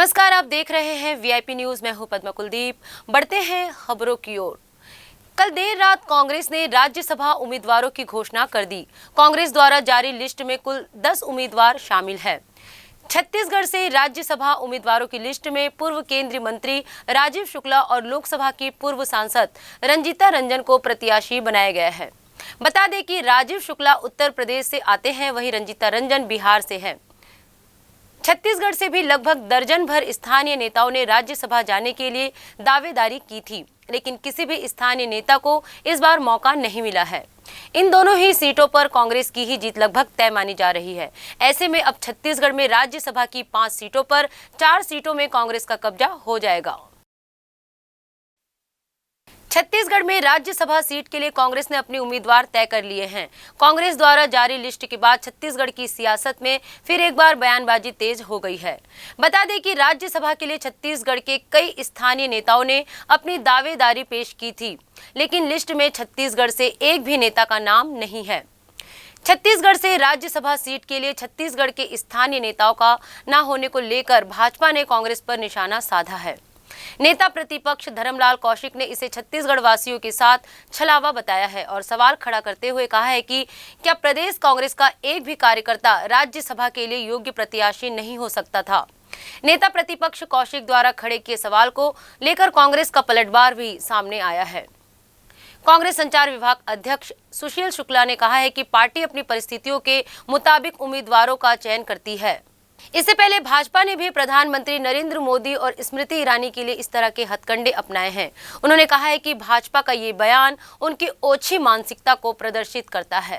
नमस्कार, आप देख रहे हैं वीआईपी न्यूज। मैं हूं पद्मा कुलदीप। बढ़ते हैं खबरों की ओर। कल देर रात कांग्रेस ने राज्यसभा उम्मीदवारों की घोषणा कर दी। कांग्रेस द्वारा जारी लिस्ट में कुल 10 उम्मीदवार शामिल हैं। छत्तीसगढ़ से राज्यसभा उम्मीदवारों की लिस्ट में पूर्व केंद्रीय मंत्री राजीव शुक्ला और लोकसभा की पूर्व सांसद रंजीता रंजन को प्रत्याशी बनाया गया है। बता दें कि राजीव शुक्ला उत्तर प्रदेश से आते हैं, वहीं रंजीता रंजन बिहार से हैं। छत्तीसगढ़ से भी लगभग दर्जन भर स्थानीय नेताओं ने राज्यसभा जाने के लिए दावेदारी की थी, लेकिन किसी भी स्थानीय नेता को इस बार मौका नहीं मिला है। इन दोनों ही सीटों पर कांग्रेस की ही जीत लगभग तय मानी जा रही है। ऐसे में अब छत्तीसगढ़ में राज्यसभा की 5 सीटों पर 4 सीटों में कांग्रेस का कब्जा हो जाएगा। छत्तीसगढ़ में राज्यसभा सीट के लिए कांग्रेस ने अपने उम्मीदवार तय कर लिए हैं। कांग्रेस द्वारा जारी लिस्ट के बाद छत्तीसगढ़ की सियासत में फिर एक बार बयानबाजी तेज हो गई है। बता दें कि राज्यसभा के लिए छत्तीसगढ़ के कई स्थानीय नेताओं ने अपनी दावेदारी पेश की थी, लेकिन लिस्ट में छत्तीसगढ़ से एक भी नेता का नाम नहीं है। छत्तीसगढ़ से राज्यसभा सीट के लिए छत्तीसगढ़ के स्थानीय नेताओं का न होने को लेकर भाजपा ने कांग्रेस पर निशाना साधा है। नेता प्रतिपक्ष धर्मलाल कौशिक ने इसे छत्तीसगढ़ वासियों के साथ छलावा बताया है और सवाल खड़ा करते हुए कहा है कि क्या प्रदेश कांग्रेस का एक भी कार्यकर्ता राज्यसभा के लिए योग्य प्रत्याशी नहीं हो सकता था। नेता प्रतिपक्ष कौशिक द्वारा खड़े किए सवाल को लेकर कांग्रेस का पलटवार भी सामने आया है। कांग्रेस संचार विभाग अध्यक्ष सुशील शुक्ला ने कहा है कि पार्टी अपनी परिस्थितियों के मुताबिक उम्मीदवारों का चयन करती है। इससे पहले भाजपा ने भी प्रधानमंत्री नरेंद्र मोदी और स्मृति ईरानी के लिए इस तरह के हथकंडे अपनाए हैं। उन्होंने कहा है कि भाजपा का ये बयान उनकी ओछी मानसिकता को प्रदर्शित करता है।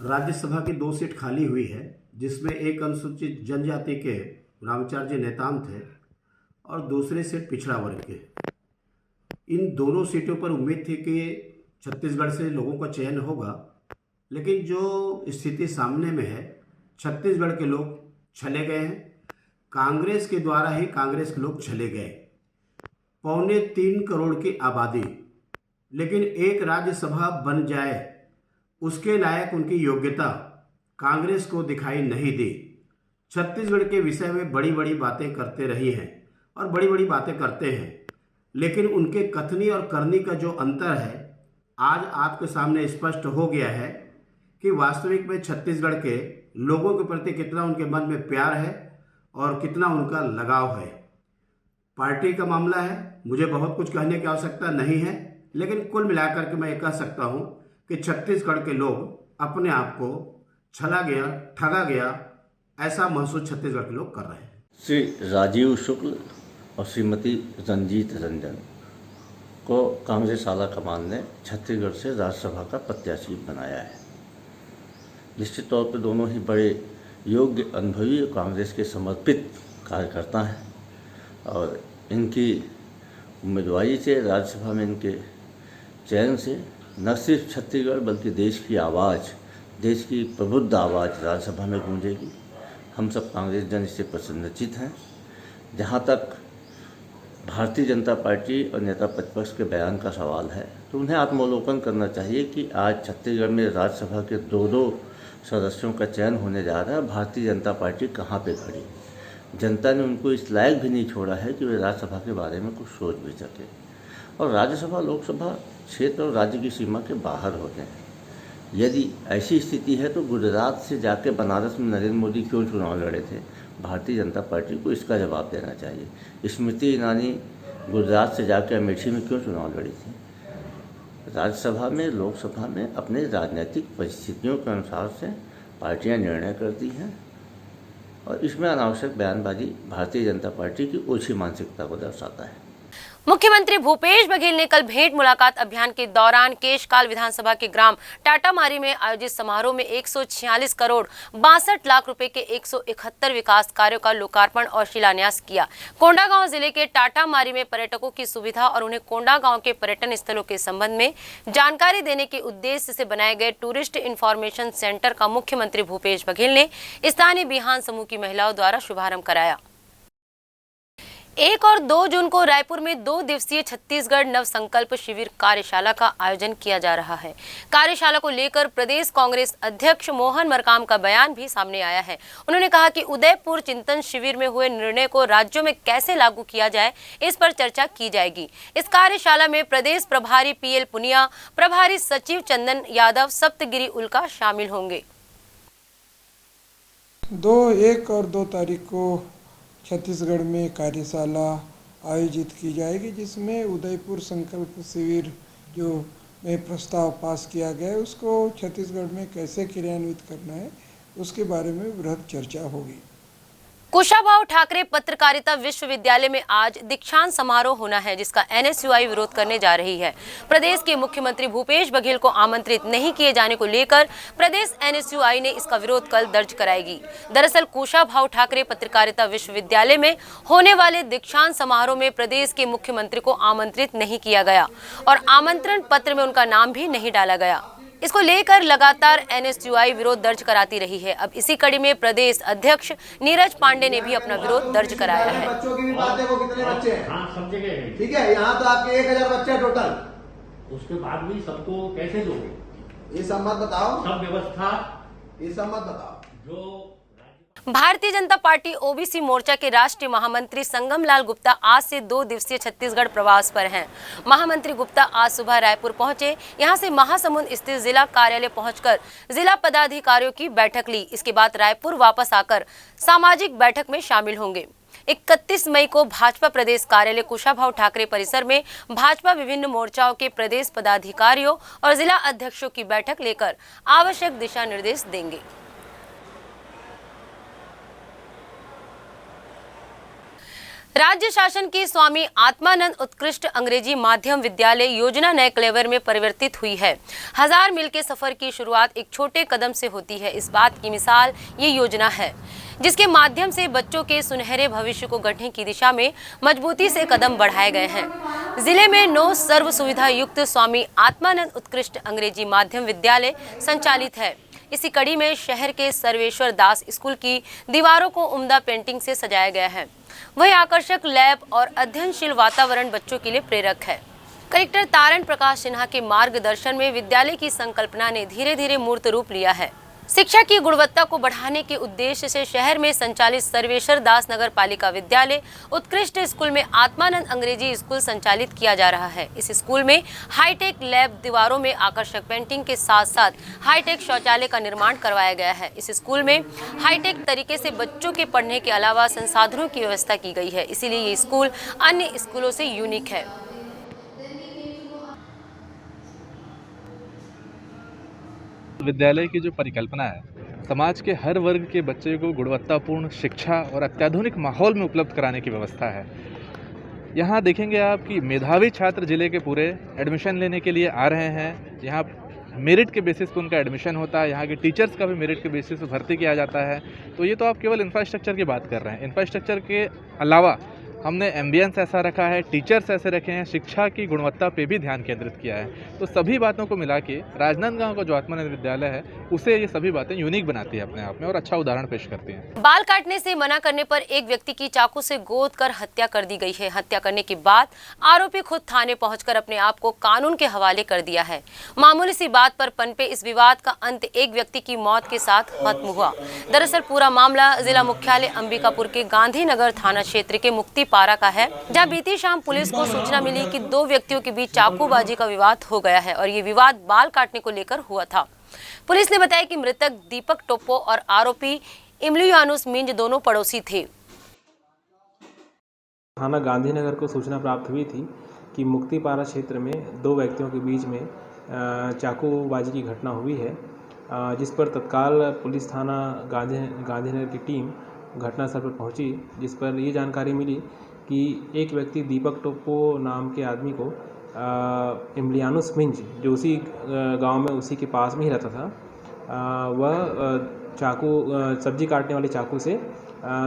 राज्यसभा की 2 सीट खाली हुई है, जिसमें एक अनुसूचित जनजाति के रामचार्य नेताम थे और दूसरी सीट पिछड़ा वर्ग के। इन दोनों सीटों पर उम्मीद थी कि छत्तीसगढ़ से लोगों का चयन होगा, लेकिन जो स्थिति सामने में है, छत्तीसगढ़ के लोग चले गए हैं। कांग्रेस के द्वारा ही कांग्रेस के लोग चले गए। 2.25 करोड़ की आबादी, लेकिन एक राज्यसभा बन जाए उसके लायक उनकी योग्यता कांग्रेस को दिखाई नहीं दी। छत्तीसगढ़ के विषय में बड़ी बड़ी बातें करते रही हैं और बड़ी बड़ी बातें करते हैं, लेकिन उनके कथनी और करनी का जो अंतर है आज आपके सामने स्पष्ट हो गया है कि वास्तविक में छत्तीसगढ़ के लोगों के प्रति कितना उनके मन में प्यार है और कितना उनका लगाव है। पार्टी का मामला है, मुझे बहुत कुछ कहने की आवश्यकता नहीं है, लेकिन कुल मिलाकर के मैं ये कह सकता हूँ कि छत्तीसगढ़ के लोग अपने आप को छला गया, ठगा गया, ऐसा महसूस छत्तीसगढ़ के लोग कर रहे हैं। श्री राजीव शुक्ल और श्रीमती रंजीत रंजन को कांग्रेस आला कमान ने छत्तीसगढ़ से राज्यसभा का प्रत्याशी बनाया है। निश्चित तौर पर दोनों ही बड़े योग्य, अनुभवी कांग्रेस के समर्पित कार्यकर्ता हैं और इनकी उम्मीदवारी से राज्यसभा में इनके चयन से न सिर्फ छत्तीसगढ़ बल्कि देश की आवाज़, देश की प्रबुद्ध आवाज़ राज्यसभा में गूंजेगी। हम सब कांग्रेस जन इससे प्रसन्नचित हैं। जहाँ तक भारतीय जनता पार्टी और नेता प्रतिपक्ष के बयान का सवाल है, तो उन्हें आत्मावलोकन करना चाहिए कि आज छत्तीसगढ़ में राज्यसभा के 2 सदस्यों का चयन होने जा रहा है। भारतीय जनता पार्टी कहाँ पे खड़ी? जनता ने उनको इस लायक भी नहीं छोड़ा है कि वे राज्यसभा के बारे में कुछ सोच भी सके। और राज्यसभा लोकसभा क्षेत्र और राज्य की सीमा के बाहर होते हैं। यदि ऐसी स्थिति है तो गुजरात से जाके बनारस में नरेंद्र मोदी क्यों चुनाव लड़े थे? भारतीय जनता पार्टी को इसका जवाब देना चाहिए। स्मृति ईरानी गुजरात से जाकर अमेठी में क्यों चुनाव लड़ी थी? राज्यसभा में, लोकसभा में अपने राजनीतिक परिस्थितियों के अनुसार से पार्टियां निर्णय करती हैं और इसमें अनावश्यक बयानबाजी भारतीय जनता पार्टी की ओछी मानसिकता को दर्शाता है। मुख्यमंत्री भूपेश बघेल ने कल भेंट मुलाकात अभियान के दौरान केशकाल विधानसभा के ग्राम टाटामारी में आयोजित समारोह में 146 करोड़ 62 लाख रुपए के 171 विकास कार्यों का लोकार्पण और शिलान्यास किया। कोंडागांव जिले के टाटामारी में पर्यटकों की सुविधा और उन्हें कोंडागांव के पर्यटन स्थलों के संबंध में जानकारी देने के उद्देश्य से बनाए गए टूरिस्ट इंफॉर्मेशन सेंटर का मुख्यमंत्री भूपेश बघेल ने स्थानीय बिहान समूह की महिलाओं द्वारा शुभारंभ कराया। 1 और 2 जून को रायपुर में 2 दिवसीय छत्तीसगढ़ नव संकल्प शिविर कार्यशाला का आयोजन किया जा रहा है। कार्यशाला को लेकर प्रदेश कांग्रेस अध्यक्ष मोहन मरकाम का बयान भी सामने आया है। उन्होंने कहा कि उदयपुर चिंतन शिविर में हुए निर्णय को राज्यों में कैसे लागू किया जाए, इस पर चर्चा की जाएगी। इस कार्यशाला में प्रदेश प्रभारी PL पुनिया, प्रभारी सचिव चंदन यादव, सप्तगिरी उल्का शामिल होंगे। 2, 1 और 2 तारीख को छत्तीसगढ़ में कार्यशाला आयोजित की जाएगी, जिसमें उदयपुर संकल्प शिविर जो में प्रस्ताव पास किया गया है उसको छत्तीसगढ़ में कैसे क्रियान्वित करना है उसके बारे में वृहद चर्चा होगी। कुशाभाऊ ठाकरे पत्रकारिता विश्वविद्यालय में आज दीक्षांत समारोह होना है, जिसका NSUI विरोध करने जा रही है। प्रदेश के मुख्यमंत्री भूपेश बघेल को आमंत्रित नहीं किए जाने को लेकर प्रदेश NSUI ने इसका विरोध कल दर्ज कराएगी। दरअसल कुशाभाऊ ठाकरे पत्रकारिता विश्वविद्यालय में होने वाले दीक्षांत समारोह में प्रदेश के मुख्यमंत्री को आमंत्रित नहीं किया गया और आमंत्रण पत्र में उनका नाम भी नहीं डाला गया। इसको लेकर लगातार NSUI विरोध दर्ज कराती रही है। अब इसी कड़ी में प्रदेश अध्यक्ष नीरज पांडे ने भी अपना विरोध दर्ज कराया है। बच्चों की भी बात है, वो कितने बच्चे हैं? हाँ, सब जगह है। ठीक है, यहाँ तो आपके 1000 बच्चे हैं टोटल। उसके बाद भी सबको कैसे दो? ये सब मत बताओ, सब व्यवस्था, ये सब मत बताओ। जो भारतीय जनता पार्टी OBC मोर्चा के राष्ट्रीय महामंत्री संगम लाल गुप्ता आज से 2 दिवसीय छत्तीसगढ़ प्रवास पर हैं। महामंत्री गुप्ता आज सुबह रायपुर पहुंचे। यहां से महासमुंद स्थित जिला कार्यालय पहुंचकर जिला पदाधिकारियों की बैठक ली। इसके बाद रायपुर वापस आकर सामाजिक बैठक में शामिल होंगे। 31 मई को भाजपा प्रदेश कार्यालय कुशाभाऊ ठाकरे परिसर में भाजपा विभिन्न मोर्चाओं के प्रदेश पदाधिकारियों और जिला अध्यक्षों की बैठक लेकर आवश्यक दिशा निर्देश देंगे। राज्य शासन की स्वामी आत्मानंद उत्कृष्ट अंग्रेजी माध्यम विद्यालय योजना नए क्लेवर में परिवर्तित हुई है। 1000 मील के सफर की शुरुआत एक छोटे कदम से होती है। इस बात की मिसाल ये योजना है, जिसके माध्यम से बच्चों के सुनहरे भविष्य को गढ़ने की दिशा में मजबूती से कदम बढ़ाए गए हैं। जिले में 9 सर्व सुविधा युक्त स्वामी आत्मानंद उत्कृष्ट अंग्रेजी माध्यम विद्यालय संचालित है। इसी कड़ी में शहर के सर्वेश्वर दास स्कूल की दीवारों को उम्दा पेंटिंग से सजाया गया है। वही आकर्षक लैब और अध्ययनशील वातावरण बच्चों के लिए प्रेरक है। कलेक्टर तारण प्रकाश सिन्हा के मार्गदर्शन में विद्यालय की संकल्पना ने धीरे धीरे मूर्त रूप लिया है। शिक्षा की गुणवत्ता को बढ़ाने के उद्देश्य से शहर में संचालित सर्वेश्वर दास नगर पालिका विद्यालय उत्कृष्ट स्कूल में आत्मानंद अंग्रेजी स्कूल संचालित किया जा रहा है। इस स्कूल में हाईटेक लैब, दीवारों में आकर्षक पेंटिंग के साथ साथ हाईटेक शौचालय का निर्माण करवाया गया है। इस स्कूल में हाईटेक तरीके से बच्चों के पढ़ने के अलावा संसाधनों की व्यवस्था की गई है, इसीलिए ये स्कूल अन्य स्कूलों से यूनिक है। विद्यालय की जो परिकल्पना है, समाज के हर वर्ग के बच्चे को गुणवत्तापूर्ण शिक्षा और अत्याधुनिक माहौल में उपलब्ध कराने की व्यवस्था है। यहाँ देखेंगे आप कि मेधावी छात्र जिले के पूरे एडमिशन लेने के लिए आ रहे हैं। यहाँ मेरिट के बेसिस पर उनका एडमिशन होता है। यहाँ के टीचर्स का भी मेरिट के बेसिस पर भर्ती किया जाता है। तो ये तो आप केवल इंफ्रास्ट्रक्चर की बात कर रहे हैं। इंफ्रास्ट्रक्चर के अलावा हमने एम्बियंस ऐसा रखा है, टीचर्स ऐसे रखे हैं, शिक्षा की गुणवत्ता पे भी ध्यान केंद्रित किया है। तो सभी बातों को मिला के राजनांदगांव का जो आत्मानंद विद्यालय है उसे ये सभी बातें यूनिक बनाती है अपने आप में और अच्छा उदाहरण पेश करती हैं। बाल काटने से मना करने पर एक व्यक्ति की चाकू से गोद कर हत्या कर दी गई है। हत्या करने के बाद आरोपी खुद थाने पहुंचकर अपने आप को कानून के हवाले कर दिया है। मामूली सी बात पर पनपे इस विवाद का अंत एक व्यक्ति की मौत के साथ खत्म हुआ। दरअसल पूरा मामला जिला मुख्यालय अंबिकापुर के गांधीनगर थाना क्षेत्र के मुक्ति पारा का है, जहां बीती शाम पुलिस को सूचना मिली कि 2 व्यक्तियों के बीच चाकूबाजी का विवाद हो गया है और ये विवाद बाल काटने को लेकर हुआ था। पुलिस ने बताया कि मृतक दीपक टोप्पो और आरोपी इमलियानुस मिंज दोनों पड़ोसी थे। थाना गांधीनगर को सूचना प्राप्त हुई थी कि मुक्तिपारा क्षेत्र में 2 व्यक्तियों के बीच में चाकूबाजी की घटना हुई है, जिस पर तत्काल पुलिस थाना गांधीनगर की टीम घटनास्थल पर पहुंची, जिस पर ये जानकारी मिली कि एक व्यक्ति दीपक टोप्पो नाम के आदमी को इमलियानुस मिंज, जो उसी गांव में उसी के पास में ही रहता था, वह सब्जी काटने वाले चाकू से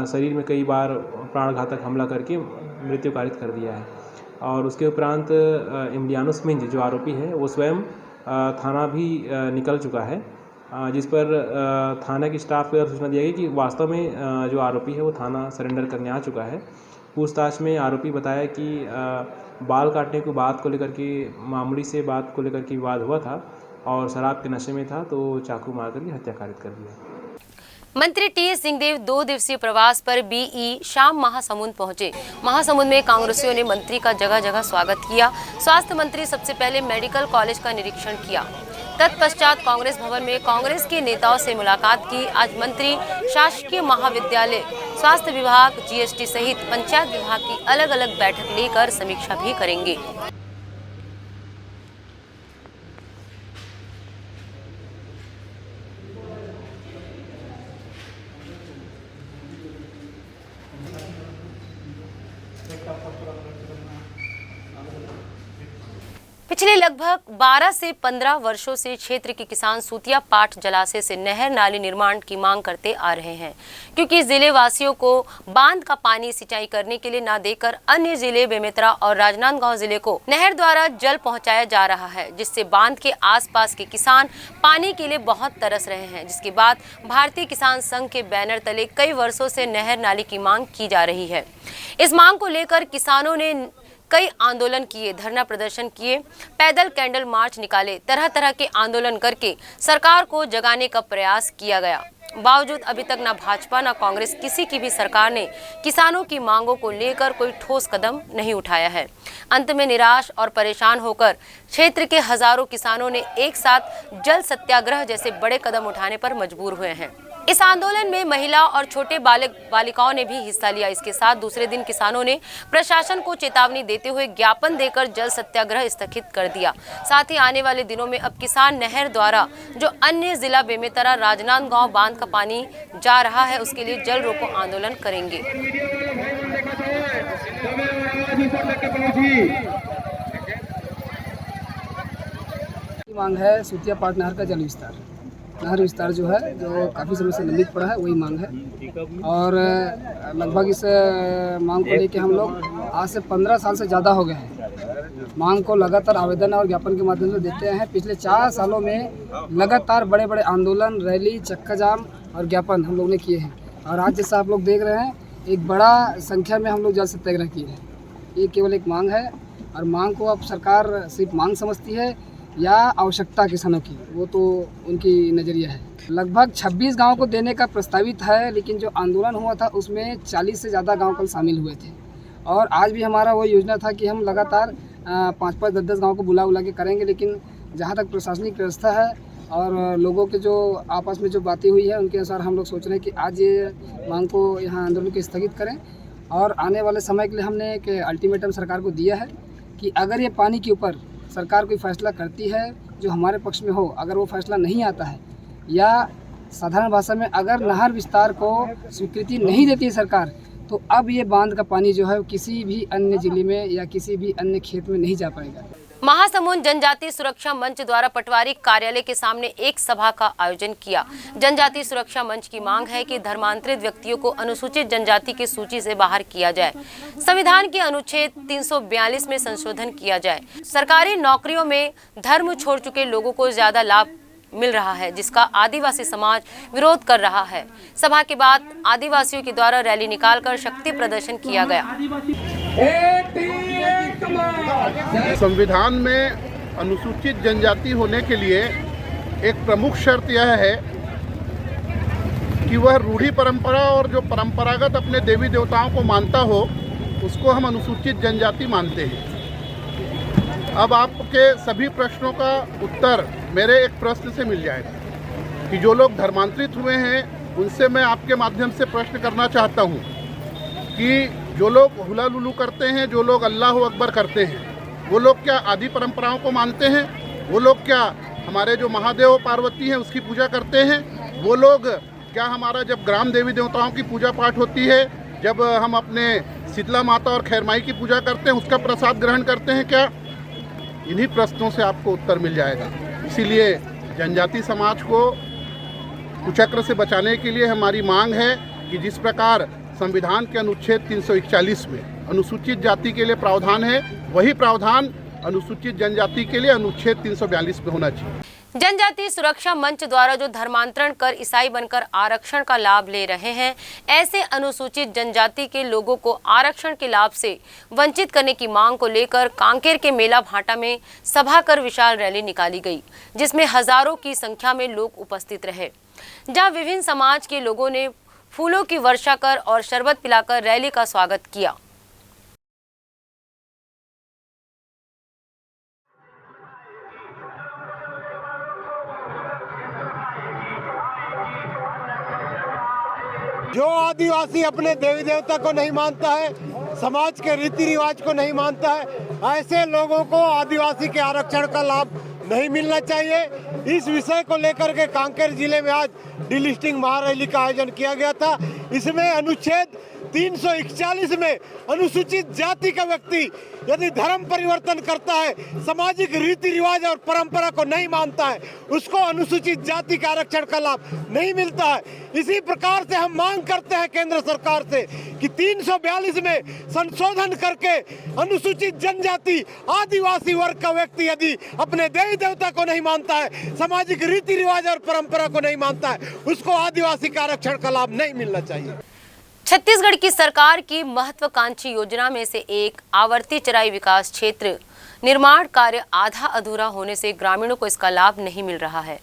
शरीर में कई बार प्राणघातक हमला करके मृत्यु कारित कर दिया है। और उसके उपरांत इमलियानुस मिंज जो आरोपी है वो स्वयं थाना भी निकल चुका है, जिस पर थाना की स्टाफ को सूचना दी गई कि वास्तव में जो आरोपी है वो थाना सरेंडर करने आ चुका है पूछताछ में आरोपी बताया कि बाल काटने की बात को लेकर के मामूली से बात को लेकर के विवाद हुआ था और शराब के नशे में था, तो चाकू मार करके हत्या कारित कर दिया। मंत्री टी.एस. सिंहदेव 2 दिवसीय प्रवास पर बीई शाम महासमुंद पहुंचे। महासमुंद में कांग्रेसियों ने मंत्री का जगह जगह स्वागत किया। स्वास्थ्य मंत्री सबसे पहले मेडिकल कॉलेज का निरीक्षण किया। तत्पश्चात कांग्रेस भवन में कांग्रेस के नेताओं से मुलाकात की। आज मंत्री शासकीय महाविद्यालय, स्वास्थ्य विभाग, जीएसटी सहित पंचायत विभाग की अलग अलग बैठक लेकर समीक्षा भी करेंगे। पिछले लगभग 12 से 15 वर्षों से क्षेत्र के किसान सूतिया पाट जलाशय से नहर नाली निर्माण की मांग करते आ रहे हैं, क्योंकि जिले वासियों को बांध का पानी सिंचाई करने के लिए न देकर अन्य जिले बेमेतरा और राजनांदगांव जिले को नहर द्वारा जल पहुंचाया जा रहा है, जिससे बांध के आसपास के किसान पानी के लिए बहुत तरस रहे हैं। जिसके बाद भारतीय किसान संघ के बैनर तले कई वर्षों से नहर नाली की मांग की जा रही है। इस मांग को लेकर किसानों ने कई आंदोलन किए, धरना प्रदर्शन किए, पैदल कैंडल मार्च निकाले, तरह तरह के आंदोलन करके सरकार को जगाने का प्रयास किया गया। बावजूद अभी तक न भाजपा न कांग्रेस, किसी की भी सरकार ने किसानों की मांगों को लेकर कोई ठोस कदम नहीं उठाया है। अंत में निराश और परेशान होकर क्षेत्र के हजारों किसानों ने एक साथ जल सत्याग्रह जैसे बड़े कदम उठाने पर मजबूर हुए हैं। इस आंदोलन में महिला और छोटे बालिकाओं ने भी हिस्सा लिया। इसके साथ दूसरे दिन किसानों ने प्रशासन को चेतावनी देते हुए ज्ञापन देकर जल सत्याग्रह स्थगित कर दिया। साथ ही आने वाले दिनों में अब किसान नहर द्वारा जो अन्य जिला बेमेतरा राजनांदगांव बांध का पानी जा रहा है, उसके लिए जल रोको आंदोलन करेंगे। मांग है सूतिया पाट नहर का जल विस्तार। नहर विस्तार जो है, जो काफ़ी समय से लंबित पड़ा है, वही मांग है। और लगभग इस मांग को लेके हम लोग आज से 15 साल से ज़्यादा हो गए हैं। मांग को लगातार आवेदन और ज्ञापन के माध्यम से देते हैं। पिछले 4 सालों में लगातार बड़े बड़े आंदोलन, रैली, चक्का जाम और ज्ञापन हम लोग ने किए हैं। और आज जैसा आप लोग देख रहे हैं, एक बड़ा संख्या में हम लोग जल सत्याग्रह किए हैं। ये केवल एक मांग है, और मांग को अब सरकार सिर्फ मांग समझती है या आवश्यकता किसानों की, वो तो उनकी नज़रिया है। लगभग 26 गांव को देने का प्रस्तावित है, लेकिन जो आंदोलन हुआ था उसमें 40 से ज़्यादा गांव कल शामिल हुए थे। और आज भी हमारा वो योजना था कि हम लगातार 5-5, 10-10 गाँव को बुला के करेंगे, लेकिन जहाँ तक प्रशासनिक व्यवस्था है और लोगों के जो आपस में जो बातें हुई है, उनके अनुसार हम लोग सोच रहे हैं कि आज ये मांग को, यहाँ आंदोलन को स्थगित करें। और आने वाले समय के लिए हमने एक अल्टीमेटम सरकार को दिया है कि अगर ये पानी के ऊपर सरकार कोई फैसला करती है जो हमारे पक्ष में हो, अगर वो फैसला नहीं आता है या साधारण भाषा में अगर नहर विस्तार को स्वीकृति नहीं देती है सरकार, तो अब ये बांध का पानी जो है किसी भी अन्य जिले में या किसी भी अन्य खेत में नहीं जा पाएगा। महासमुंद जनजाति सुरक्षा मंच द्वारा पटवारी कार्यालय के सामने एक सभा का आयोजन किया। जनजाति सुरक्षा मंच की मांग है कि धर्मांतरित व्यक्तियों को अनुसूचित जनजाति की सूची से बाहर किया जाए, संविधान के अनुच्छेद 342 में संशोधन किया जाए। सरकारी नौकरियों में धर्म छोड़ चुके लोगों को ज्यादा लाभ मिल रहा है, जिसका आदिवासी समाज विरोध कर रहा है। सभा के बाद आदिवासियों के द्वारा रैली निकालकर शक्ति प्रदर्शन किया गया। संविधान में अनुसूचित जनजाति होने के लिए एक प्रमुख शर्त यह है कि वह रूढ़ी परंपरा और जो परंपरागत अपने देवी देवताओं को मानता हो, उसको हम अनुसूचित जनजाति मानते हैं। अब आपके सभी प्रश्नों का उत्तर मेरे एक प्रश्न से मिल जाएगा कि जो लोग धर्मांतरित हुए हैं, उनसे मैं आपके माध्यम से प्रश्न करना चाहता हूँ कि जो लोग हुला लुलू करते हैं, जो लोग अल्लाह अकबर करते हैं, वो लोग क्या आदि परंपराओं को मानते हैं? वो लोग क्या हमारे जो महादेव पार्वती हैं उसकी पूजा करते हैं? वो लोग क्या हमारा जब ग्राम देवी देवताओं की पूजा पाठ होती है, जब हम अपने शीतला माता और खैरमाई की पूजा करते हैं, उसका प्रसाद ग्रहण करते हैं क्या? इन्हीं प्रश्नों से आपको उत्तर मिल जाएगा। इसीलिए जनजाति समाज को कुचक्र से बचाने के लिए हमारी मांग है कि जिस प्रकार संविधान के अनुच्छेद 341 में अनुसूचित जाति के लिए प्रावधान है, वही प्रावधान अनुसूचित जनजाति के लिए अनुच्छेद 342 में होना चाहिए। जनजाति सुरक्षा मंच द्वारा जो धर्मांतरण कर ईसाई बनकर आरक्षण का लाभ ले रहे हैं, ऐसे अनुसूचित जनजाति के लोगों को आरक्षण के लाभ से वंचित करने की मांग को लेकर कांकेर के मेला भाटा में सभा कर विशाल रैली निकाली गई, जिसमें हजारों की संख्या में लोग उपस्थित रहे, जहां विभिन्न समाज के लोगों ने फूलों की वर्षा कर और शरबत पिलाकर रैली का स्वागत किया। जो आदिवासी अपने देवी देवता को नहीं मानता है, समाज के रीति रिवाज को नहीं मानता है, ऐसे लोगों को आदिवासी के आरक्षण का लाभ नहीं मिलना चाहिए। इस विषय को लेकर के कांकेर जिले में आज डिलिस्टिंग महारैली का आयोजन किया गया था। इसमें अनुच्छेद 341 में अनुसूचित जाति का व्यक्ति यदि धर्म परिवर्तन करता है, सामाजिक रीति रिवाज और परंपरा को नहीं मानता है, उसको अनुसूचित जाति का आरक्षण का लाभ नहीं मिलता है। इसी प्रकार से हम मांग करते हैं केंद्र सरकार से कि 342 में संशोधन करके अनुसूचित जनजाति आदिवासी वर्ग का व्यक्ति यदि अपने देवी देवता को नहीं मानता है, सामाजिक रीति रिवाज और परंपरा को नहीं मानता है, उसको आदिवासी का आरक्षण का लाभ नहीं मिलना चाहिए। छत्तीसगढ़ की सरकार की महत्वाकांक्षी योजना में से एक आवर्ती चराई विकास क्षेत्र निर्माण कार्य आधा अधूरा होने से ग्रामीणों को इसका लाभ नहीं मिल रहा है,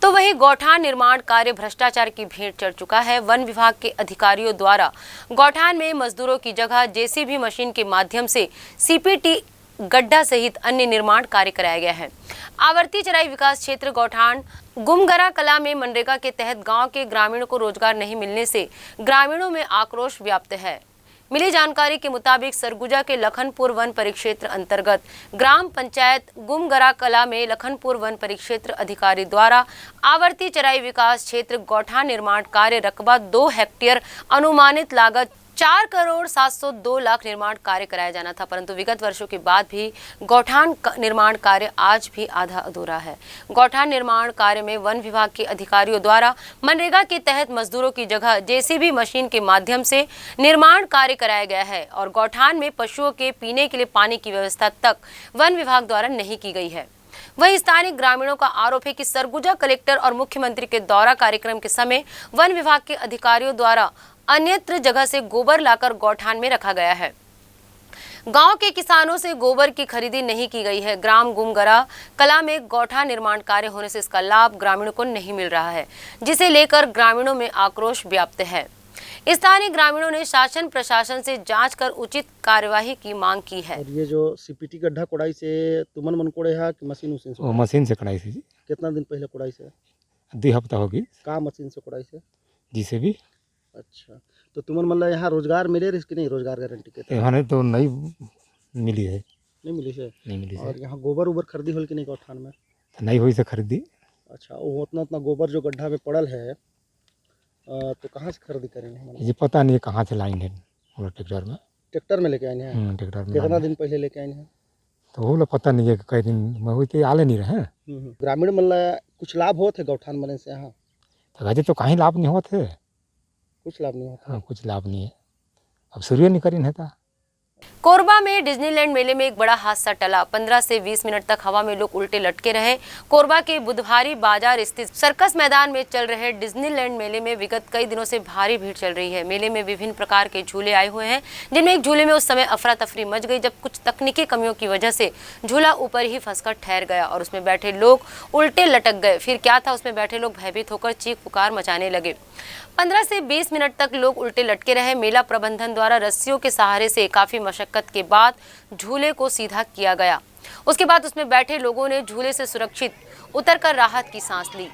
तो वहीं गौठान निर्माण कार्य भ्रष्टाचार की भेंट चढ़ चुका है। वन विभाग के अधिकारियों द्वारा गौठान में मजदूरों की जगह जेसीबी मशीन के माध्यम से सीपीटी गड्ढा सहित अन्य निर्माण कार्य कराया गया है। आवर्ती चराई विकास क्षेत्र गौठान गुमगरा कला में मनरेगा के तहत गांव के ग्रामीणों को रोजगार नहीं मिलने से ग्रामीणों में आक्रोश व्याप्त है। मिली जानकारी के मुताबिक सरगुजा के लखनपुर वन परिक्षेत्र अंतर्गत ग्राम पंचायत गुमगरा कला में लखनपुर वन परिक्षेत्र अधिकारी द्वारा आवर्ती चराई विकास क्षेत्र गौठान निर्माण कार्य रकबा 2 हेक्टेयर अनुमानित लागत 4,702,00,000 निर्माण कार्य कराया जाना था, परंतु विगत वर्षों के बाद भी गौठान निर्माण कार्य आज भी आधा अधूरा है। गौठान निर्माण कार्य में वन विभाग के अधिकारियों द्वारा मनरेगा के तहत मजदूरों की जगह जेसीबी मशीन के माध्यम से निर्माण कार्य कराया गया है और गौठान में पशुओं के पीने के लिए पानी की व्यवस्था तक वन विभाग द्वारा नहीं की गई है। वहीं स्थानीय ग्रामीणों का आरोप है कि सरगुजा कलेक्टर और मुख्यमंत्री के दौरा कार्यक्रम के समय वन विभाग के अधिकारियों द्वारा अन्यत्र जगह से गोबर लाकर गौठान में रखा गया है। गांव के किसानों से गोबर की खरीदी नहीं की गई है। ग्राम गुमगरा कला में गौठान निर्माण कार्य होने से इसका लाभ ग्रामीणों को नहीं मिल रहा है, जिसे लेकर ग्रामीणों में आक्रोश व्याप्त है। स्थानीय ग्रामीणों ने शासन प्रशासन से जांच कर उचित कार्यवाही की मांग की है। और ये जो सीपीटी गड्ढा कोड़ाई से तुमन मन कोड़े है कि मशीन से? मशीन से कोड़ाई से जी। कितना दिन पहले कोड़ाई से? 2 हफ्ता होगी। का मशीन से कोड़ाई से? जी से भी। अच्छा, तो तुमन मतलब यहाँ रोजगार मिले कि नहीं? रोजगार गारंटी के यहाँ तो नहीं मिली है। नहीं मिली से? नहीं मिली से। और यहाँ गोबर उबर खरीदी होल कि नहीं गौठान में? नहीं हुई से खरीदी। अच्छा, वो उतना गोबर जो गड्ढा में पड़ल है तो कहाँ से खरीदी करेंगे? ये पता नहीं कहाँ से लाएंगे। ट्रैक्टर में। ट्रैक्टर में लेके आए हैं? ट्रैक्टर में। कितना दिन पहले लेके आए हैं? तो वो लोग पता नहीं है कई दिन में हुई तो आले नहीं रहे। ग्रामीण मतलब कुछ लाभ होते गौठान बनने से यहाँ? तो तो कहीं लाभ नहीं होते। कुछ लाभ नहीं होता। हाँ, कुछ लाभ नहीं है। अब शुरू नहीं करी था। कोरबा में डिज्नीलैंड मेले में एक बड़ा हादसा टला। 15 से 20 मिनट तक हवा में लोग उल्टे लटके रहे। कोरबा के बुधवारी बाजार स्थित सर्कस मैदान में चल रहे डिज्नीलैंड मेले में विगत कई दिनों से भारी भीड़ चल रही है। मेले में विभिन्न प्रकार के झूले आए हुए हैं, जिनमें एक झूले में उस समय अफरा तफरी मच गई जब कुछ तकनीकी कमियों की वजह से झूला ऊपर ही फंसकर ठहर गया और उसमें बैठे लोग उल्टे लटक गए। फिर क्या था, उसमें बैठे लोग भयभीत होकर चीख पुकार मचाने लगे। 15 से 20 मिनट तक लोग उल्टे लटके रहे। मेला प्रबंधन द्वारा रस्सियों के सहारे से काफी मशक्कत के बाद झूले को सीधा किया गया। उसके बाद उसमें बैठे लोगों ने झूले से सुरक्षित उतरकर राहत की सांस ली।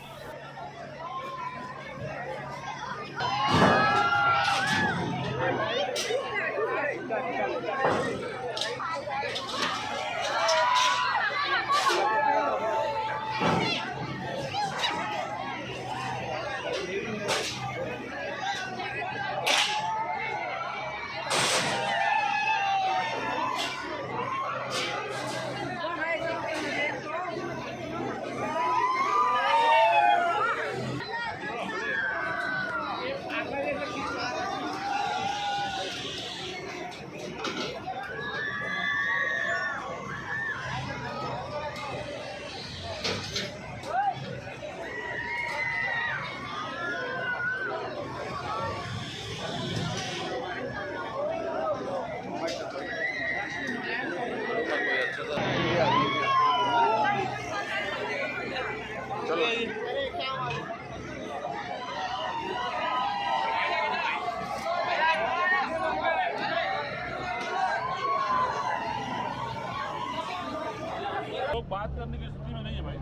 करने की स्थिति में नहीं है भाई।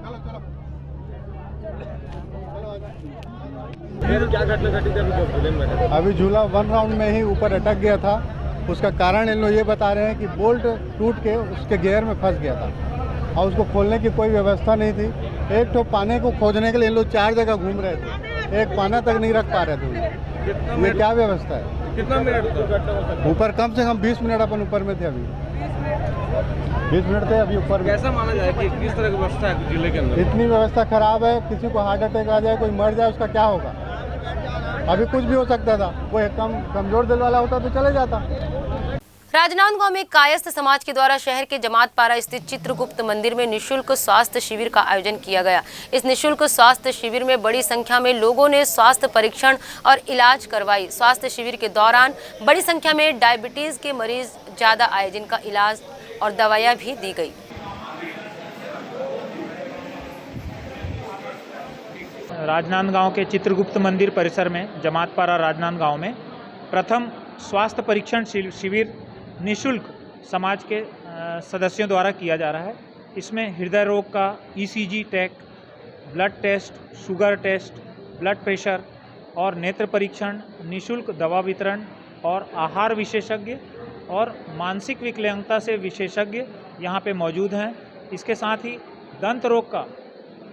चलो चलो क्या घटना घटी थी अभी? अभी झूला 1 राउंड में ही ऊपर अटक गया था। उसका कारण इन लोग ये बता रहे हैं कि बोल्ट टूट के उसके गियर में फंस गया था और उसको खोलने की कोई व्यवस्था नहीं थी। एक तो पाने को खोजने के लिए इन लोग 4 जगह घूम रहे थे, एक पाना तक नहीं रख पा रहे थे। ये क्या व्यवस्था है? कितना मिनट ऊपर कम से कम 20 मिनट अपन ऊपर में थे। अभी 20 मिनट थे अभी ऊपर में। कैसा माना जाए कि किस तरह की व्यवस्था है जिले के अंदर? इतनी व्यवस्था खराब है, किसी को हार्ट अटैक आ जाए, कोई मर जाए, उसका क्या होगा? अभी कुछ भी हो सकता था। कोई कमजोर दिल वाला होता तो चले जाता। राजनांदगांव में कायस्थ समाज के द्वारा शहर के जमातपारा स्थित चित्रगुप्त मंदिर में निशुल्क स्वास्थ्य शिविर का आयोजन किया गया। इस निशुल्क स्वास्थ्य शिविर में बड़ी संख्या में लोगों ने स्वास्थ्य परीक्षण और इलाज करवाई। स्वास्थ्य शिविर के दौरान बड़ी संख्या में डायबिटीज के मरीज ज्यादा आए, जिनका इलाज और दवाइयां भी दी गई। राजनांदगांव के चित्रगुप्त मंदिर परिसर में जमातपारा राजनांदगांव में प्रथम स्वास्थ्य परीक्षण शिविर निशुल्क समाज के सदस्यों द्वारा किया जा रहा है। इसमें हृदय रोग का ECG टेक, blood test, sugar test, blood pressure और नेत्र परीक्षण, निशुल्क दवा वितरण और आहार विशेषज्ञ और मानसिक विकलांगता से विशेषज्ञ यहाँ पे मौजूद हैं। इसके साथ ही दंत रोग का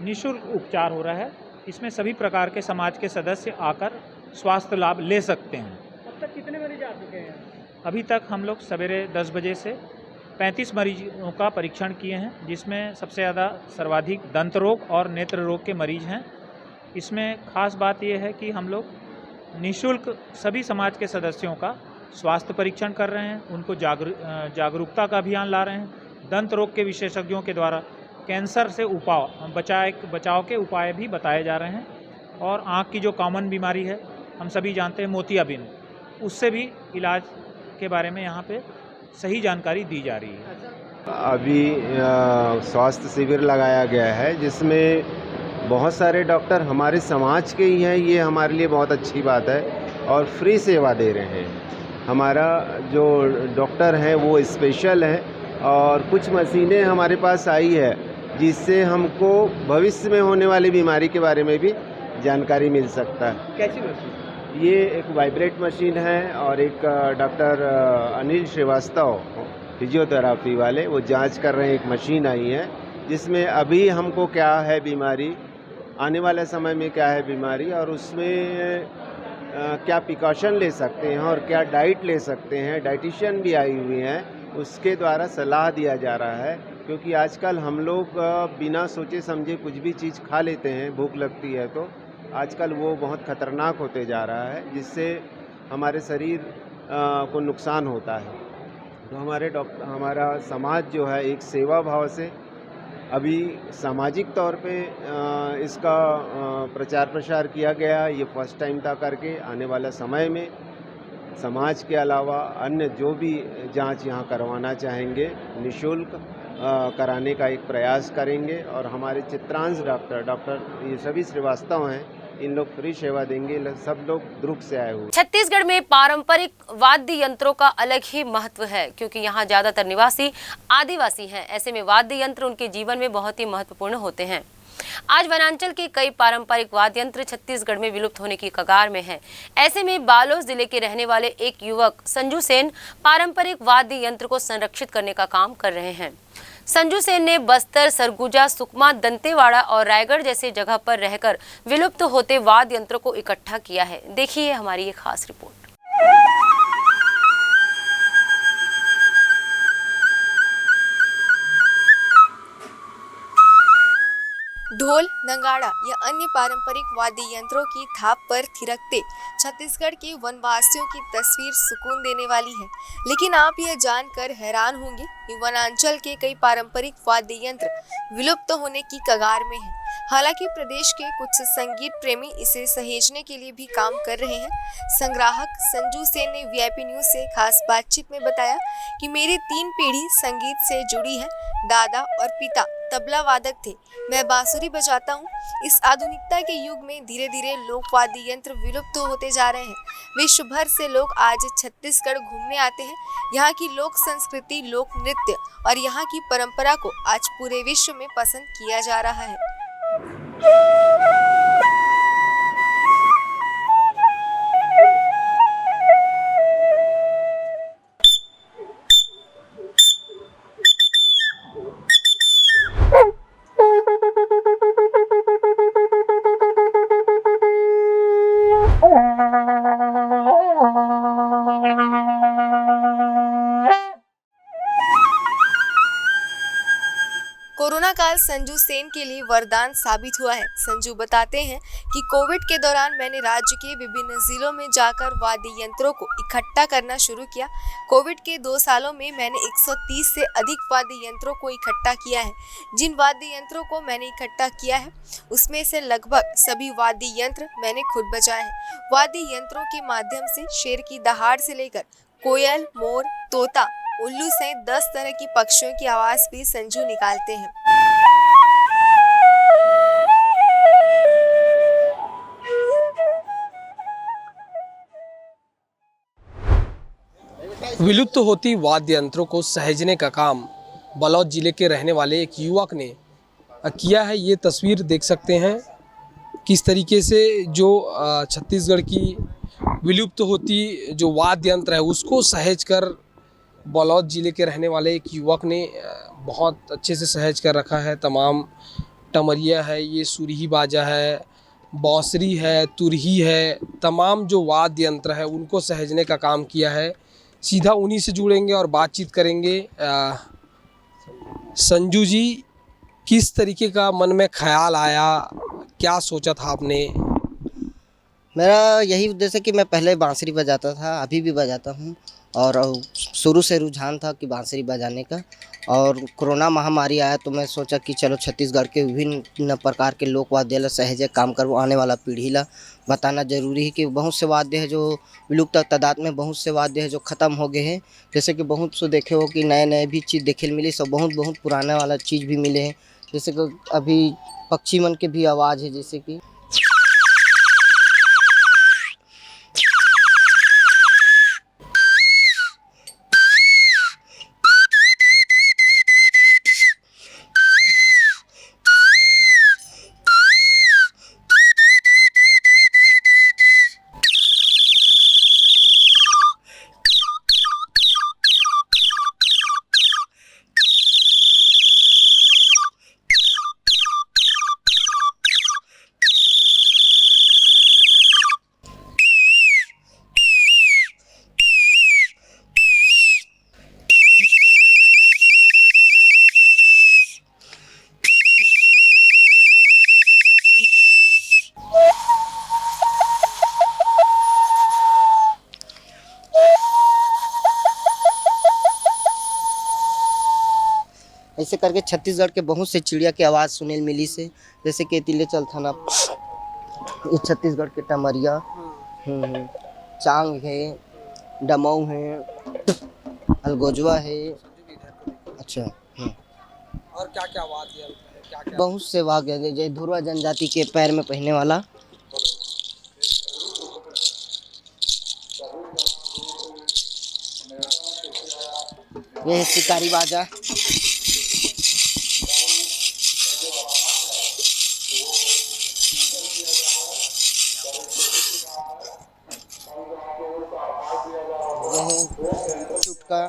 निशुल्क उपचार हो रहा है। इसमें सभी प्रकार के समाज के सदस्य आकर स्वास्थ्य लाभ ले सकते हैं। अब तक कितने मरीज आ चुके हैं? अभी तक हम लोग सवेरे 10 बजे से 35 मरीजों का परीक्षण किए हैं, जिसमें सबसे ज़्यादा सर्वाधिक दंत रोग और नेत्र रोग के मरीज हैं। इसमें खास बात यह है कि हम लोग निःशुल्क सभी समाज के सदस्यों का स्वास्थ्य परीक्षण कर रहे हैं, उनको जागरूकता का अभियान ला रहे हैं। दंत रोग के विशेषज्ञों के द्वारा कैंसर से बचाव के उपाय भी बताए जा रहे हैं। और आँख की जो कॉमन बीमारी है, हम सभी जानते हैं मोतियाबिंद, उससे भी इलाज के बारे में यहाँ पे सही जानकारी दी जा रही है। अभी स्वास्थ्य शिविर लगाया गया है, जिसमें बहुत सारे डॉक्टर हमारे समाज के ही हैं। ये हमारे लिए बहुत अच्छी बात है और फ्री सेवा दे रहे हैं। हमारा जो डॉक्टर है वो स्पेशल है और कुछ मशीनें हमारे पास आई है, जिससे हमको भविष्य में होने वाली बीमारी के बारे में भी जानकारी मिल सकता है। कैसी मशीन? ये एक वाइब्रेट मशीन है और एक डॉक्टर अनिल श्रीवास्तव फिजियोथेरापी वाले वो जांच कर रहे हैं। एक मशीन आई है जिसमें अभी हमको क्या है बीमारी, आने वाले समय में क्या है बीमारी और उसमें क्या प्रिकॉशन ले सकते हैं और क्या डाइट ले सकते हैं। डाइटिशियन भी आई हुई हैं, उसके द्वारा सलाह दिया जा रहा है। क्योंकि आजकल हम लोग बिना सोचे समझे कुछ भी चीज़ खा लेते हैं, भूख लगती है तो आजकल वो बहुत खतरनाक होते जा रहा है, जिससे हमारे शरीर को नुकसान होता है। तो हमारा समाज जो है एक सेवा भाव से अभी सामाजिक तौर पे इसका प्रचार प्रसार किया गया। ये फर्स्ट टाइम था करके। आने वाला समय में समाज के अलावा अन्य जो भी जांच यहाँ करवाना चाहेंगे निःशुल्क कराने का एक प्रयास करेंगे। और हमारे चित्रांश डॉक्टर ये सभी श्रीवास्तव हैं, इन लोग फ्री सेवा देंगे। सब लोग दुर्ग से आए हुए। छत्तीसगढ़ में पारंपरिक वाद्य यंत्रों का अलग ही महत्व है, क्योंकि यहाँ ज्यादातर निवासी आदिवासी हैं। ऐसे में वाद्य यंत्र उनके जीवन में बहुत ही महत्वपूर्ण होते हैं। आज वनांचल के कई पारंपरिक वाद्य यंत्र छत्तीसगढ़ में विलुप्त होने की कगार में हैं। ऐसे में बालोद जिले के रहने वाले एक युवक संजू सेन पारंपरिक वाद्य यंत्र को संरक्षित करने का काम कर रहे हैं। संजू सेन ने बस्तर, सरगुजा, सुकमा, दंतेवाड़ा और रायगढ़ जैसे जगह पर रहकर विलुप्त होते वाद्य यंत्रों को इकट्ठा किया है। देखिए हमारी ये खास रिपोर्ट। ढोल, नगाड़ा या अन्य पारंपरिक वाद्य यंत्रों की थाप पर थिरकते छत्तीसगढ़ के वनवासियों की तस्वीर सुकून देने वाली है। लेकिन आप यह जानकर हैरान होंगे कि वनांचल के कई पारंपरिक वाद्य यंत्र विलुप्त होने की कगार में हैं। हालांकि प्रदेश के कुछ संगीत प्रेमी इसे सहेजने के लिए भी काम कर रहे हैं। संग्राहक संजू सेन ने वीआईपी न्यूज से खास बातचीत में बताया कि मेरी 3 पीढ़ी संगीत से जुड़ी है। दादा और पिता तबला वादक थे, मैं बांसुरी बजाता हूँ। इस आधुनिकता के युग में धीरे धीरे लोक वाद्य यंत्र विलुप्त होते जा रहे हैं। विश्व भर से लोग आज छत्तीसगढ़ घूमने आते हैं। यहाँ की लोक संस्कृति, लोक नृत्य और यहाँ की परंपरा को आज पूरे विश्व में पसंद किया जा रहा है। कोरोना काल संजू सेन के लिए वरदान साबित हुआ है। संजू बताते हैं कि कोविड के दौरान मैंने राज्य के विभिन्न जिलों में जाकर वाद्य यंत्रों को इकट्ठा करना शुरू किया। कोविड के 2 सालों में मैंने 130 से अधिक वाद्य यंत्रों को इकट्ठा किया है। जिन वाद्य यंत्रों को मैंने इकट्ठा किया है उसमें से लगभग सभी वाद्य यंत्र मैंने खुद बजाए हैं। वाद्य यंत्रों के माध्यम से शेर की दहाड़ से लेकर कोयल, मोर, तोता, उल्लू सहित 10 तरह की पक्षियों की आवाज भी संजू निकालते हैं। विलुप्त होती वाद्य यंत्रों को सहेजने का काम बलौद जिले के रहने वाले एक युवक ने किया है। ये तस्वीर देख सकते हैं किस तरीके से जो छत्तीसगढ़ की विलुप्त होती जो वाद्य यंत्र है उसको सहेज कर बलौद जिले के रहने वाले एक युवक ने बहुत अच्छे से सहेज कर रखा है। तमाम टमरिया है, ये सुरही बाजा है, बांसुरी है, तुरही है, तमाम जो वाद्य यंत्र है उनको सहेजने का काम किया है। सीधा उन्हीं से जुड़ेंगे और बातचीत करेंगे। संजू जी, किस तरीके का मन में ख्याल आया, क्या सोचा था आपने? मेरा यही उद्देश्य है कि मैं पहले बांसुरी बजाता था, अभी भी बजाता हूँ और शुरू से रुझान था कि बांसुरी बजाने का। और कोरोना महामारी आया तो मैं सोचा कि चलो छत्तीसगढ़ के विभिन्न प्रकार के लोक वाद्य सहेजे काम कर आने वाला पीढ़ी ला बताना जरूरी है कि बहुत से वाद्य है जो विलुप्त तादाद में, बहुत से वाद्य है जो ख़त्म हो गए हैं। जैसे कि बहुत से देखे हो कि नए नए भी चीज़ देखे मिली, सब बहुत पुराना वाला चीज़ भी मिले हैं। जैसे कि अभी पक्षी मन के भी आवाज़ है, जैसे कि ऐसे करके छत्तीसगढ़ के बहुत से चिड़िया की आवाज़ सुने मिली से, जैसे कि तिले चल थाना, ये छत्तीसगढ़ के टमरिया, चांग है, डमऊ है, अलगोजवा है। अच्छा, और क्या क्या वाद्य यंत्र है? बहुत से वाद्य है, जैसे धुरवा जनजाति के पैर में पहनने वाला, यह है शिकारी बाजा। चुटका,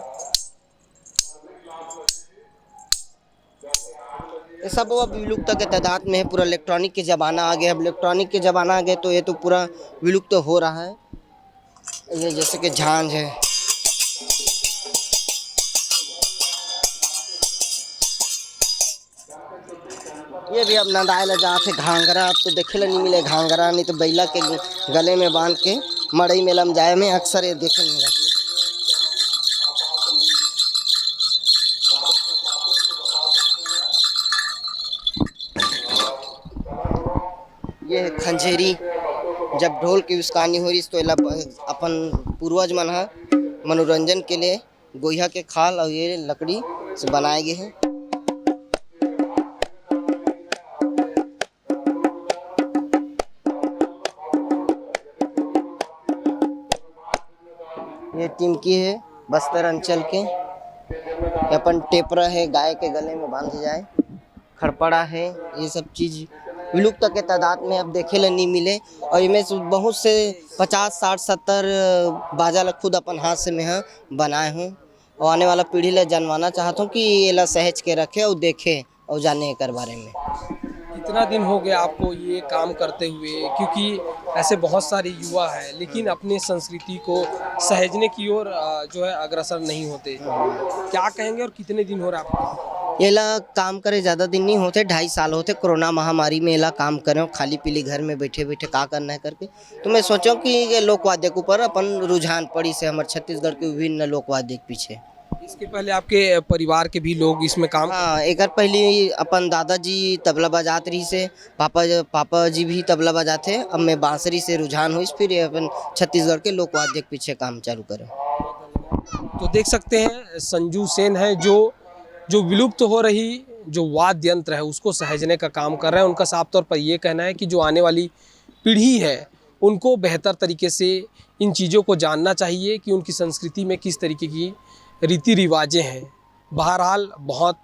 ये सब अब विलुप्त के तादाद में है। पूरा इलेक्ट्रॉनिक के ज़माना आ गया। अब इलेक्ट्रॉनिक के ज़माना आ गया तो ये तो पूरा विलुप्त हो रहा है। ये जैसे कि झांझ है, ये भी अब नदायल जाते घांगरा। अब तो देखे ला नहीं मिले घांगरा, नहीं तो बैला के गले में बांध के मड़ई में लम जाए में अक्सर ये देखे मिला। खंजेरी जब ढोल की उसकानी हो रही तो एला अपन पूर्वज मन ह मनोरंजन के लिए गोइहा के खाल और ये लकड़ी से बनाए गए हैं। ये टिमकी है बस्तर अंचल के, अपन टेपरा है गाय के गले में बांधे जाए, खड़पड़ा है, ये सब चीज़ विलुप्त के तादाद में अब देखे ला नहीं मिले। और इनमें से बहुत से 50, 60, 70 बाजा ला खुद अपन हाथ से मैं बनाए हूँ और आने वाला पीढ़ी ला जानवाना चाहता हूँ कि ये ला सहज के रखे और देखे और जाने कर बारे में। कितना दिन हो गया आपको ये काम करते हुए, क्योंकि ऐसे बहुत सारे युवा हैं लेकिन अपने संस्कृति को सहेजने की ओर जो है अग्रसर नहीं होते, क्या कहेंगे और कितने दिन हो रहा है आपको? ये ला काम करे ज़्यादा दिन नहीं होते, 2.5 साल होते। कोरोना महामारी में ये काम करें खाली पीली घर में बैठे बैठे का करना है करके, तो मैं सोचा कि ये लोकवाद्य के ऊपर अपन रुझान पड़ी से हमारे छत्तीसगढ़ के विभिन्न लोकवाद्य के पीछे। इसके पहले आपके परिवार के भी लोग इसमें काम? हाँ, एक पहले अपन दादाजी तबला बजाते रही से, पापा जी भी तबला बजाते। अब मैं बांसुरी से रुझान हुई, फिर अपन छत्तीसगढ़ के लोकवाद्य के पीछे काम चालू करें। तो देख सकते हैं संजू सेन है जो विलुप्त हो रही जो वाद्य यंत्र है उसको सहेजने का काम कर रहे हैं। उनका साफ तौर पर ये कहना है कि जो आने वाली पीढ़ी है उनको बेहतर तरीके से इन चीज़ों को जानना चाहिए कि उनकी संस्कृति में किस तरीके की रीति रिवाजें हैं। बहरहाल बहुत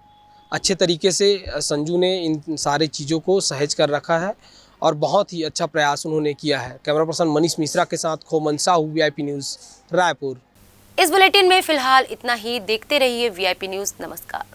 अच्छे तरीके से संजू ने इन सारी चीज़ों को सहेज कर रखा है और बहुत ही अच्छा प्रयास उन्होंने किया है। कैमरा पर्सन मनीष मिश्रा के साथ खोमन साहू, VIP न्यूज़, रायपुर। इस बुलेटिन में फिलहाल इतना ही। देखते रहिए VIP न्यूज़। नमस्कार।